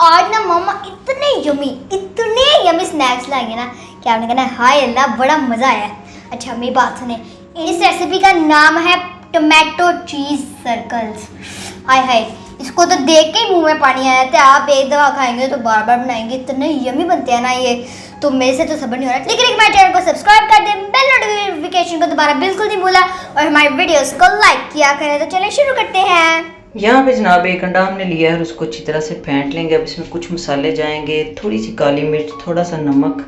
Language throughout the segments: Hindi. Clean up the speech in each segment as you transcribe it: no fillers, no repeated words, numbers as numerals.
आज ना मम्मा इतने यमी स्नैक्स लाएंगे ना कि आपने कहना हाय अल्लाह बड़ा मज़ा आया। अच्छा मेरी बात सुने, इस रेसिपी का नाम है टोमेटो चीज़ सर्कल्स। हाय हाय, इसको तो देख के ही मुंह में पानी आया था। आप एक दफ़ा खाएंगे तो बार बार बनाएंगे, इतने यमी बनते हैं ना ये, तो मेरे से तो सब्र नहीं हो रहा। लेकिन हमारे चैनल को सब्सक्राइब कर दें, बेल नोटिफिकेशन को दोबारा बिल्कुल नहीं भूला और हमारे वीडियोस को लाइक किया करें। तो चलिए शुरू करते हैं। यहाँ पे जनाब एक अंडा हमने लिया है और उसको अच्छी तरह से फेंट लेंगे। अब इसमें कुछ मसाले जाएंगे, थोड़ी सी काली मिर्च, थोड़ा सा नमक,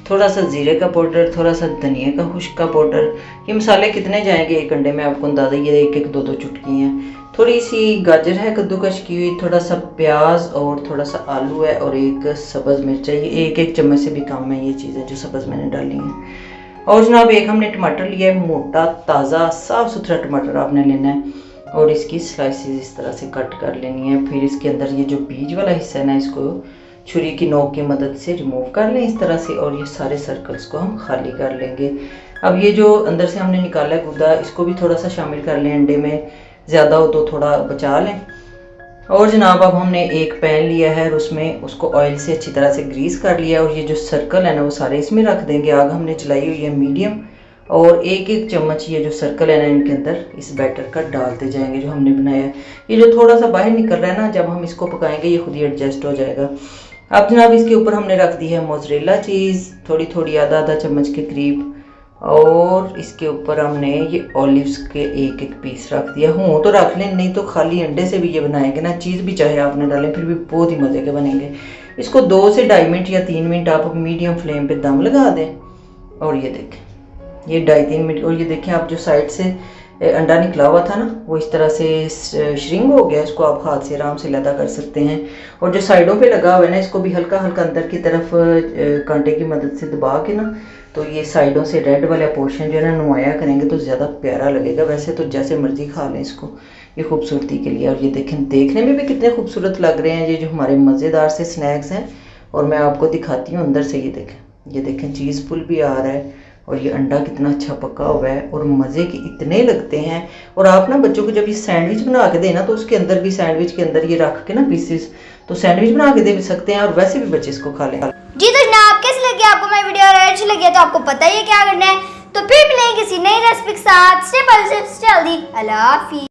थोड़ा सा जीरे का पाउडर, थोड़ा सा धनिया का खुश्क का पाउडर। ये मसाले कितने जाएंगे एक अंडे में आपको अंदाजा, ये एक एक दो दो चुटकी हैं। थोड़ी सी गाजर है कद्दूकश की हुई, थोड़ा सा प्याज और थोड़ा सा आलू है और एक सब्ज़ मिर्च है। ये एक एक चम्मच से भी कम है ये चीज़ें जो सब्ज़ मैंने डाली हैं। और जनाब एक हमने टमाटर लिया है, मोटा ताज़ा साफ़ सुथरा टमाटर आपने लेना है और इसकी स्लाइसेस इस तरह से कट कर लेनी है। फिर इसके अंदर ये जो बीज वाला हिस्सा है ना, इसको छुरी की नोक की मदद से रिमूव कर लें इस तरह से, और ये सारे सर्कल्स को हम खाली कर लेंगे। अब ये जो अंदर से हमने निकाला है गुदा, इसको भी थोड़ा सा शामिल कर लें अंडे में, ज़्यादा हो तो थोड़ा बचा लें। और जनाब अब हमने एक पैन लिया है और उसमें उसको ऑयल से अच्छी तरह से ग्रीस कर लिया और ये जो सर्कल है ना वो सारे इसमें रख देंगे। आग हमने चलाई हुई है मीडियम और एक एक चम्मच ये जो सर्कल है ना इनके अंदर इस बैटर का डालते जाएंगे जो हमने बनाया है। ये जो थोड़ा सा बाहर निकल रहा है ना, जब हम इसको पकाएंगे ये खुद ही एडजस्ट हो जाएगा। अब जनाब इसके ऊपर हमने रख दी है मोज़रेला चीज़, थोड़ी थोड़ी आधा आधा चम्मच के करीब, और इसके ऊपर हमने ये ऑलिव्स के एक एक पीस रख दिया। हो तो रख लें, नहीं तो खाली अंडे से भी ये बनाएंगे ना, चीज़ भी चाहे आपने डालें फिर भी बहुत ही मज़े के बनेंगे। इसको 2 से 2.5 मिनट या 3 मिनट आप मीडियम फ्लेम पे दम लगा दें। और ये देखें ये 2.5-3 मिनट, और ये देखें आप जो साइड से अंडा निकला हुआ था ना वो इस तरह से श्रिंक हो गया। इसको आप हाथ से आराम से लदा कर सकते हैं। और जो साइडों पे लगा हुआ है ना, इसको भी हल्का हल्का अंदर की तरफ कांटे की मदद से दबा के ना, तो ये साइडों से रेड वाला पोर्शन जो है ना नुमाया करेंगे तो ज़्यादा प्यारा लगेगा। वैसे तो जैसे मर्जी खा लें इसको, ये खूबसूरती के लिए। और ये देखें देखने में भी कितने खूबसूरत लग रहे हैं ये जो हमारे मज़ेदार से स्नैक्स हैं। और मैं आपको दिखाती हूँ अंदर से, ये देखें चीज़ पुल भी आ रहा है और ये अंडा कितना अच्छा पका हुआ है और मज़े के इतने लगते हैं। और आप ना बच्चों को जब ये सैंडविच बना के देना तो उसके अंदर भी, सैंडविच के अंदर ये रख के ना पीसेस, तो सैंडविच बना के दे सकते हैं और वैसे भी बच्चे इसको खा लें। जी तो जनाब कैसी लगी आपको मेरी वीडियो? अगर अच्छी लगी है तो आपको पता ही है क्या करना है। तो फिर मिलेंगे किसी नई रेसिपी के साथ। स्टे जल्दी। अल्लाह हाफिज़।